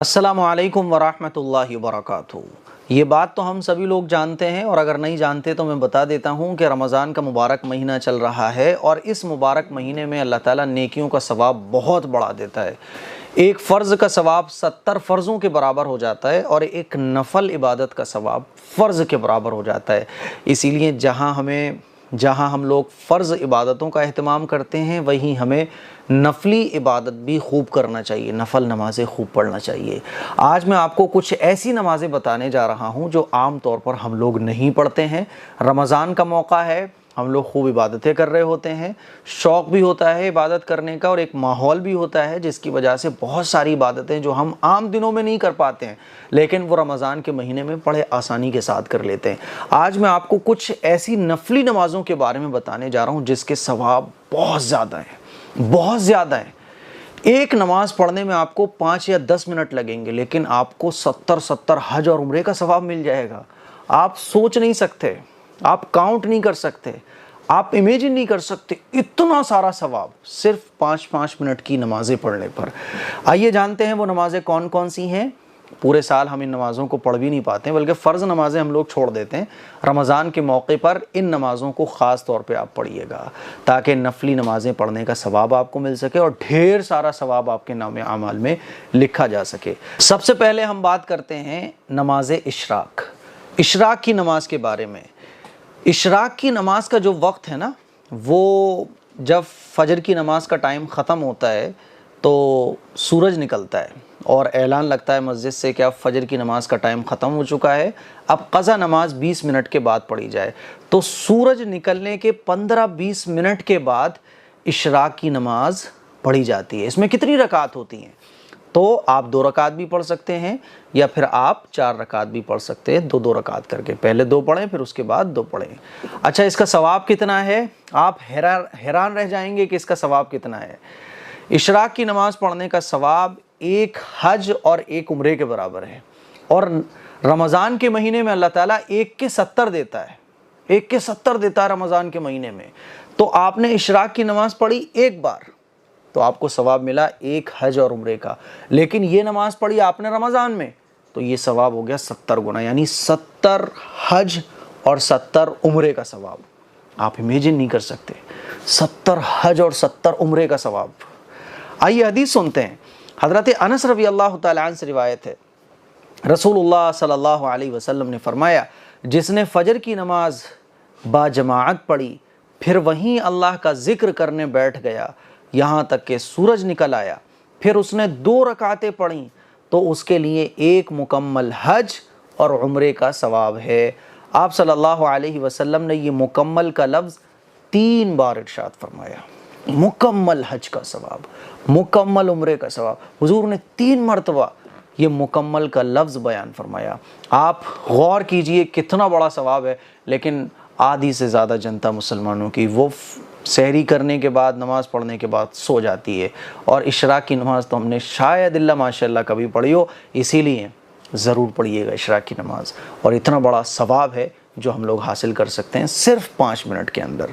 السلام علیکم ورحمۃ اللہ وبرکاتہ۔ یہ بات تو ہم سبھی لوگ جانتے ہیں، اور اگر نہیں جانتے تو میں بتا دیتا ہوں کہ رمضان کا مبارک مہینہ چل رہا ہے، اور اس مبارک مہینے میں اللہ تعالیٰ نیکیوں کا ثواب بہت بڑھا دیتا ہے۔ ایک فرض کا ثواب 70 فرضوں کے برابر ہو جاتا ہے، اور ایک نفل عبادت کا ثواب فرض کے برابر ہو جاتا ہے۔ اسی لیے جہاں ہم لوگ فرض عبادتوں کا اہتمام کرتے ہیں، وہیں ہمیں نفلی عبادت بھی خوب کرنا چاہیے، نفل نمازیں خوب پڑھنا چاہیے۔ آج میں آپ کو کچھ ایسی نمازیں بتانے جا رہا ہوں جو عام طور پر ہم لوگ نہیں پڑھتے ہیں۔ رمضان کا موقع ہے، ہم لوگ خوب عبادتیں کر رہے ہوتے ہیں، شوق بھی ہوتا ہے عبادت کرنے کا، اور ایک ماحول بھی ہوتا ہے جس کی وجہ سے بہت ساری عبادتیں جو ہم عام دنوں میں نہیں کر پاتے ہیں، لیکن وہ رمضان کے مہینے میں بڑے آسانی کے ساتھ کر لیتے ہیں۔ آج میں آپ کو کچھ ایسی نفلی نمازوں کے بارے میں بتانے جا رہا ہوں جس کے ثواب بہت زیادہ ہیں۔ ایک نماز پڑھنے میں آپ کو 5 یا 10 منٹ لگیں گے، لیکن آپ کو 70 حج اور عمرے کا ثواب مل جائے گا۔ آپ سوچ نہیں سکتے، آپ کاؤنٹ نہیں کر سکتے، آپ امیجن نہیں کر سکتے، اتنا سارا ثواب صرف 5 منٹ کی نمازیں پڑھنے پر۔ آئیے جانتے ہیں وہ نمازیں کون کون سی ہیں۔ پورے سال ہم ان نمازوں کو پڑھ بھی نہیں پاتے ہیں، بلکہ فرض نمازیں ہم لوگ چھوڑ دیتے ہیں۔ رمضان کے موقع پر ان نمازوں کو خاص طور پہ آپ پڑھیے گا، تاکہ نفلی نمازیں پڑھنے کا ثواب آپ کو مل سکے اور ڈھیر سارا ثواب آپ کے نام اعمال میں لکھا جا سکے۔ سب سے پہلے ہم بات کرتے ہیں نماز اشراق کی نماز کے بارے میں۔ اشراق کی نماز کا جو وقت ہے نا، وہ جب فجر کی نماز کا ٹائم ختم ہوتا ہے تو سورج نکلتا ہے اور اعلان لگتا ہے مسجد سے کہ اب فجر کی نماز کا ٹائم ختم ہو چکا ہے، اب قضا نماز 20 منٹ کے بعد پڑھی جائے۔ تو سورج نکلنے کے 15-20 منٹ کے بعد اشراق کی نماز پڑھی جاتی ہے۔ اس میں کتنی رکعت ہوتی ہیں؟ تو آپ 2 رکعت بھی پڑھ سکتے ہیں، یا پھر آپ 4 رکعت بھی پڑھ سکتے ہیں، 2 رکعت کر کے۔ پہلے 2 پڑھیں، پھر اس کے بعد 2 پڑھیں۔ اچھا، اس کا ثواب کتنا ہے؟ آپ حیران رہ جائیں گے کہ اس کا ثواب کتنا ہے۔ اشراق کی نماز پڑھنے کا ثواب ایک حج اور ایک عمرے کے برابر ہے، اور رمضان کے مہینے میں اللہ تعالیٰ 1 کے 70 دیتا ہے، 1 کے 70 دیتا ہے رمضان کے مہینے میں۔ تو آپ نے اشراق کی نماز پڑھی ایک بار تو آپ کو ثواب ملا 1 حج اور عمرے کا، لیکن یہ نماز پڑھی آپ نے رمضان میں تو یہ ثواب ہو گیا 70 گنا، یعنی 70 حج اور 70 عمرے کا ثواب۔ آپ امیجن نہیں کر سکتے، 70 حج اور 70 عمرے کا ثواب۔ آئیے حدیث سنتے ہیں۔ حضرت انس رضی اللہ تعالیٰ عنہ سے روایت ہے، رسول اللہ صلی اللہ علیہ وسلم نے فرمایا، جس نے فجر کی نماز با جماعت پڑھی، پھر وہیں اللہ کا ذکر کرنے بیٹھ گیا یہاں تک کہ سورج نکل آیا، پھر اس نے 2 رکعتیں پڑھیں، تو اس کے لیے 1 مکمل حج اور عمرے کا ثواب ہے۔ آپ صلی اللہ علیہ وسلم نے یہ مکمل کا لفظ 3 بار ارشاد فرمایا۔ مکمل حج کا ثواب، مکمل عمرے کا ثواب، حضور نے 3 مرتبہ یہ مکمل کا لفظ بیان فرمایا۔ آپ غور کیجئے کتنا بڑا ثواب ہے، لیکن آدھی سے زیادہ جنتا مسلمانوں کی وہ سحری کرنے کے بعد، نماز پڑھنے کے بعد سو جاتی ہے، اور اشراق کی نماز تو ہم نے شاید اللہ ماشاءاللہ کبھی پڑھی ہو، اسی لیے ضرور پڑھیے گا اشراق کی نماز، اور اتنا بڑا ثواب ہے جو ہم لوگ حاصل کر سکتے ہیں صرف 5 منٹ کے اندر۔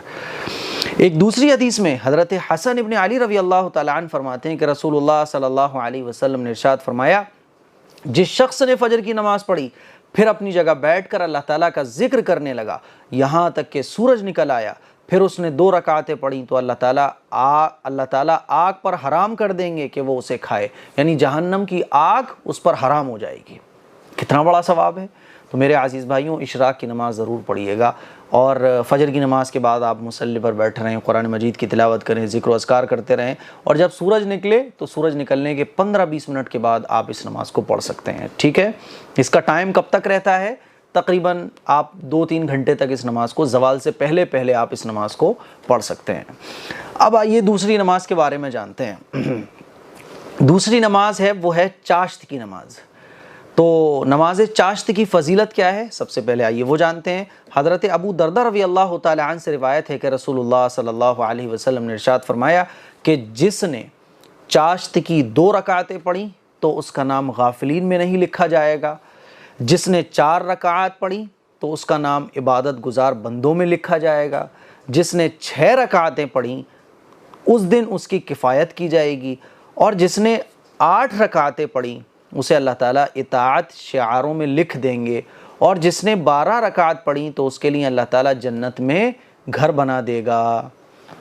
ایک دوسری حدیث میں حضرت حسن ابن علی رضی اللہ تعالیٰ عنہ فرماتے ہیں کہ رسول اللہ صلی اللہ علیہ وسلم نے ارشاد فرمایا، جس شخص نے فجر کی نماز پڑھی، پھر اپنی جگہ بیٹھ کر اللہ تعالیٰ کا ذکر کرنے لگا یہاں تک کہ سورج نکل آیا، پھر اس نے 2 رکعتیں پڑھیں، تو اللہ تعالیٰ آگ پر حرام کر دیں گے کہ وہ اسے کھائے، یعنی جہنم کی آگ اس پر حرام ہو جائے گی۔ کتنا بڑا ثواب ہے۔ تو میرے عزیز بھائیوں، اشراق کی نماز ضرور پڑھیے گا، اور فجر کی نماز کے بعد آپ مصلی پر بیٹھ رہیں، قرآن مجید کی تلاوت کریں، ذکر و اذکار کرتے رہیں، اور جب سورج نکلے تو سورج نکلنے کے 15-20 منٹ کے بعد آپ اس نماز کو پڑھ سکتے ہیں، ٹھیک ہے۔ اس کا ٹائم کب تک رہتا ہے؟ تقریباً آپ 2-3 گھنٹے تک اس نماز کو، زوال سے پہلے آپ اس نماز کو پڑھ سکتے ہیں۔ اب آئیے دوسری نماز کے بارے میں جانتے ہیں۔ دوسری نماز ہے، وہ ہے چاشت کی نماز۔ تو نماز چاشت کی فضیلت کیا ہے؟ سب سے پہلے آئیے وہ جانتے ہیں۔ حضرت ابو دردہ رضی اللہ تعالیٰ عنہ سے روایت ہے کہ رسول اللہ صلی اللہ علیہ وسلم نے ارشاد فرمایا کہ جس نے چاشت کی 2 رکعتیں پڑھی تو اس کا نام غافلین میں نہیں لکھا جائے گا، جس نے 4 رکعات پڑھی تو اس کا نام عبادت گزار بندوں میں لکھا جائے گا، جس نے 6 رکعتیں پڑھیں اس دن اس کی کفایت کی جائے گی، اور جس نے 8 رکعتیں پڑھی اسے اللہ تعالیٰ اطاعت شعاروں میں لکھ دیں گے، اور جس نے 12 رکعت پڑھی تو اس کے لیے اللہ تعالیٰ جنت میں گھر بنا دے گا۔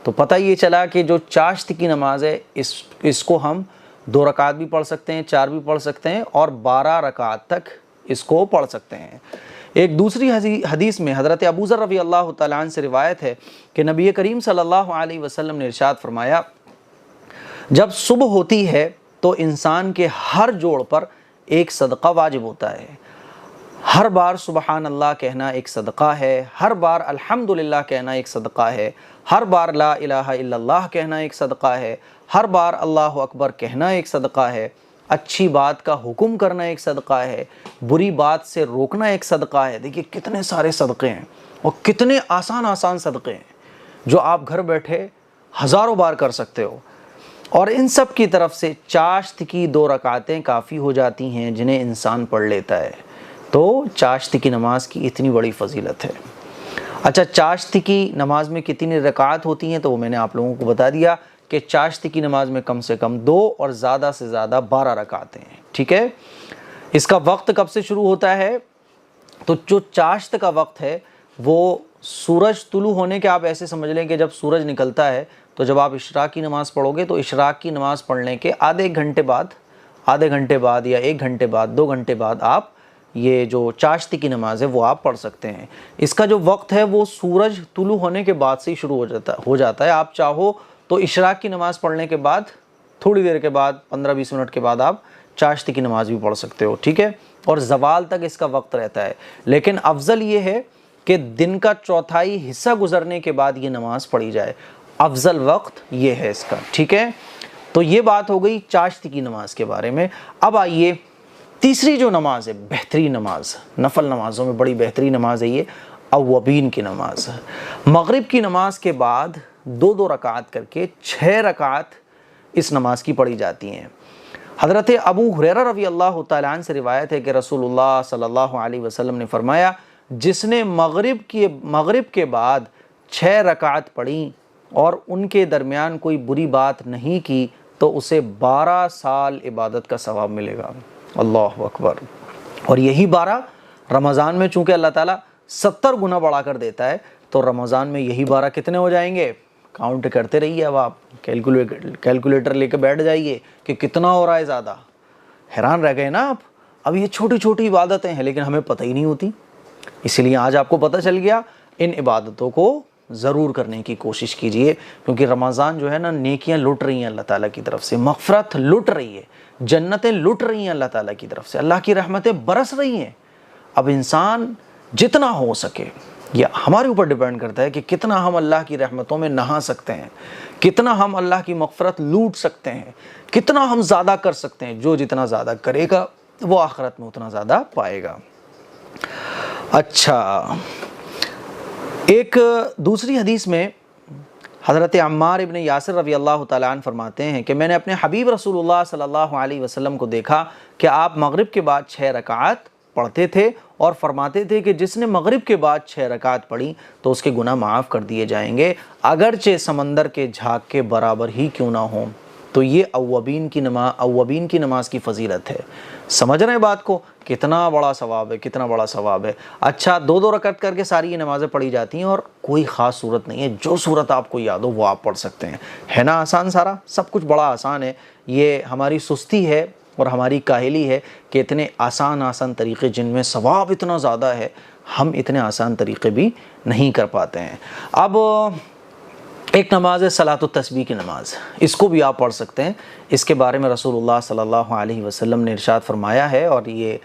تو پتہ یہ چلا کہ جو چاشت کی نماز ہے اس کو ہم 2 رکعت بھی پڑھ سکتے ہیں، 4 بھی پڑھ سکتے ہیں، اور 12 رکعت تک اس کو پڑھ سکتے ہیں۔ ایک دوسری حدیث میں حضرت ابو ذر رضی اللہ تعالیٰ عنہ سے روایت ہے کہ نبی کریم صلی اللہ علیہ وسلم نے ارشاد فرمایا، جب صبح ہوتی ہے تو انسان کے ہر جوڑ پر ایک صدقہ واجب ہوتا ہے۔ ہر بار سبحان اللہ کہنا ایک صدقہ ہے، ہر بار الحمدللہ کہنا ایک صدقہ ہے، ہر بار لا الہ الا اللہ کہنا ایک صدقہ ہے، ہر بار اللہ اکبر کہنا ایک صدقہ ہے، اچھی بات کا حکم کرنا ایک صدقہ ہے، بری بات سے روکنا ایک صدقہ ہے۔ دیکھیے کتنے سارے صدقے ہیں اور کتنے آسان صدقے ہیں جو آپ گھر بیٹھے ہزاروں بار کر سکتے ہو، اور ان سب کی طرف سے چاشت کی 2 رکعتیں کافی ہو جاتی ہیں جنہیں انسان پڑھ لیتا ہے۔ تو چاشت کی نماز کی اتنی بڑی فضیلت ہے۔ اچھا، چاشت کی نماز میں کتنی رکعات ہوتی ہیں تو وہ میں نے آپ لوگوں کو بتا دیا کہ چاشت کی نماز میں کم سے کم 2 اور زیادہ سے زیادہ 12 رکعتیں ہیں، ٹھیک ہے۔ اس کا وقت کب سے شروع ہوتا ہے؟ تو جو چاشت کا وقت ہے وہ سورج طلوع ہونے کے، آپ ایسے سمجھ لیں کہ جب سورج نکلتا ہے تو جب آپ اشراق کی نماز پڑھو گے تو اشراق کی نماز پڑھنے کے آدھے گھنٹے بعد یا 1 گھنٹے بعد 2 گھنٹے بعد آپ یہ جو چاشت کی نماز ہے وہ آپ پڑھ سکتے ہیں۔ اس کا جو وقت ہے وہ سورج طلوع ہونے کے بعد سے ہی شروع ہو جاتا ہے۔ آپ چاہو تو اشراق کی نماز پڑھنے کے بعد تھوڑی دیر کے بعد 15-20 منٹ کے بعد آپ چاشت کی نماز بھی پڑھ سکتے ہو، ٹھیک ہے، اور زوال تک اس کا وقت رہتا ہے۔ لیکن افضل یہ ہے کہ دن کا چوتھائی حصہ گزرنے کے بعد یہ نماز پڑھی جائے، افضل وقت یہ ہے اس کا، ٹھیک ہے۔ تو یہ بات ہو گئی چاشت کی نماز کے بارے میں۔ اب آئیے تیسری جو نماز ہے، بہترین نماز، نفل نمازوں میں بڑی بہترین نماز ہے یہ اوابین کی نماز۔ مغرب کی نماز کے بعد 2 رکعت کر کے 6 رکعت اس نماز کی پڑھی جاتی ہیں۔ حضرت ابو ہریرہ رضی اللہ تعالیٰ عنہ سے روایت ہے کہ رسول اللہ صلی اللہ علیہ وسلم نے فرمایا، جس نے مغرب کے بعد 6 رکعت پڑھی اور ان کے درمیان کوئی بری بات نہیں کی تو اسے 12 سال عبادت کا ثواب ملے گا۔ اللہ اکبر۔ اور یہی 12 رمضان میں چونکہ اللہ تعالیٰ 70 گنا بڑھا کر دیتا ہے تو رمضان میں یہی 12 کتنے ہو جائیں گے؟ کاؤنٹ کرتے رہیے، اب آپ کیلکولیٹر لے کے بیٹھ جائیے کہ کتنا ہو رہا ہے زیادہ۔ حیران رہ گئے نا آپ؟ اب یہ چھوٹی چھوٹی عبادتیں ہیں لیکن ہمیں پتہ ہی نہیں ہوتی، اسی لیے آج آپ کو پتہ چل گیا۔ ان عبادتوں کو ضرور کرنے کی کوشش کیجئے، کیونکہ رمضان جو ہے نا نیکیاں لٹ رہی ہیں اللہ تعالیٰ کی طرف سے، مغفرت لٹ رہی ہے، جنتیں لٹ رہی ہیں اللہ تعالیٰ کی طرف سے، اللہ کی رحمتیں برس رہی ہیں۔ اب انسان جتنا ہو سکے، یہ ہمارے اوپر ڈیپینڈ کرتا ہے کہ کتنا ہم اللہ کی رحمتوں میں نہا سکتے ہیں، کتنا ہم اللہ کی مغفرت لوٹ سکتے ہیں، کتنا ہم زیادہ کر سکتے ہیں۔ جو جتنا زیادہ کرے گا وہ آخرت میں اتنا زیادہ پائے گا۔ اچھا، ایک دوسری حدیث میں حضرت عمار ابن یاسر رضی اللہ تعالیٰ عنہ فرماتے ہیں کہ میں نے اپنے حبیب رسول اللہ صلی اللہ علیہ وسلم کو دیکھا کہ آپ مغرب کے بعد 6 رکعات پڑھتے تھے اور فرماتے تھے کہ جس نے مغرب کے بعد 6 رکعات پڑھی تو اس کے گناہ معاف کر دیے جائیں گے، اگرچہ سمندر کے جھاگ کے برابر ہی کیوں نہ ہوں۔ تو یہ اوابین کی نماز کی فضیلت ہے۔ سمجھ رہے ہیں بات کو؟ کتنا بڑا ثواب ہے، کتنا بڑا ثواب ہے۔ اچھا، 2 رکعت کر کے ساری یہ نمازیں پڑھی جاتی ہیں اور کوئی خاص صورت نہیں ہے، جو صورت آپ کو یاد ہو وہ آپ پڑھ سکتے ہیں۔ ہے نا آسان؟ سارا سب کچھ بڑا آسان ہے۔ یہ ہماری سستی ہے اور ہماری کاہلی ہے کہ اتنے آسان طریقے جن میں ثواب اتنا زیادہ ہے، ہم اتنے آسان طریقے بھی نہیں کر پاتے ہیں۔ اب ایک نماز ہے صلاۃ التسبیح کی نماز، اس کو بھی آپ پڑھ سکتے ہیں۔ اس کے بارے میں رسول اللہ صلی اللہ علیہ وسلم نے ارشاد فرمایا ہے، اور یہ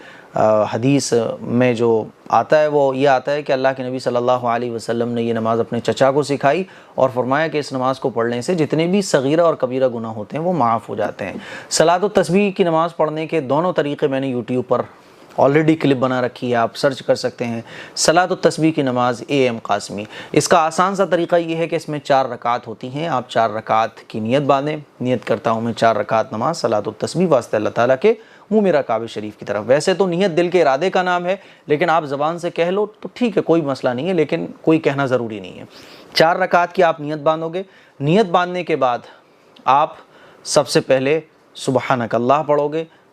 حدیث میں جو آتا ہے وہ یہ آتا ہے کہ اللہ کے نبی صلی اللہ علیہ وسلم نے یہ نماز اپنے چچا کو سکھائی اور فرمایا کہ اس نماز کو پڑھنے سے جتنے بھی صغیرہ اور کبیرہ گناہ ہوتے ہیں وہ معاف ہو جاتے ہیں۔ صلاۃ التسبیح کی نماز پڑھنے کے دونوں طریقے میں نے یوٹیوب پر آلریڈی کلپ بنا رکھی ہے، آپ سرچ کر سکتے ہیں صلاۃ التسبیح کی نماز AM قاسمی۔ اس کا آسان سا طریقہ یہ ہے کہ اس میں 4 رکعت ہوتی ہیں، آپ 4 رکعت کی نیت باندھیں، نیت کرتا ہوں میں 4 رکعت نماز صلاۃ التسبیح واسطے اللہ تعالیٰ کے منہ میرا کعبہ شریف کی طرف۔ ویسے تو نیت دل کے ارادے کا نام ہے، لیکن آپ زبان سے کہہ لو تو ٹھیک ہے، کوئی مسئلہ نہیں ہے، لیکن کوئی کہنا ضروری نہیں ہے۔ 4 رکعت کی آپ نیت باندھو گے، نیت باندھنے کے بعد آپ سب سے پہلے سبحانک اللہ پڑھو گے،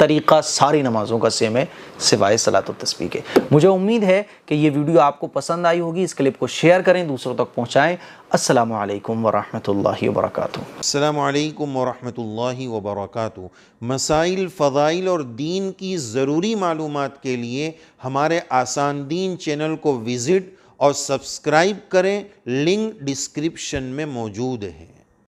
طریقہ ساری نمازوں کا سیم ہے سوائے صلاۃ و تسبیح کے۔ مجھے امید ہے کہ یہ ویڈیو آپ کو پسند آئی ہوگی، اس کلپ کو شیئر کریں، دوسروں تک پہنچائیں۔ السلام علیکم ورحمۃ اللہ وبرکاتہ۔ السلام علیکم ورحمۃ اللہ وبرکاتہ۔ مسائل، فضائل اور دین کی ضروری معلومات کے لیے ہمارے آسان دین چینل کو وزٹ اور سبسکرائب کریں، لنک ڈسکرپشن میں موجود ہے۔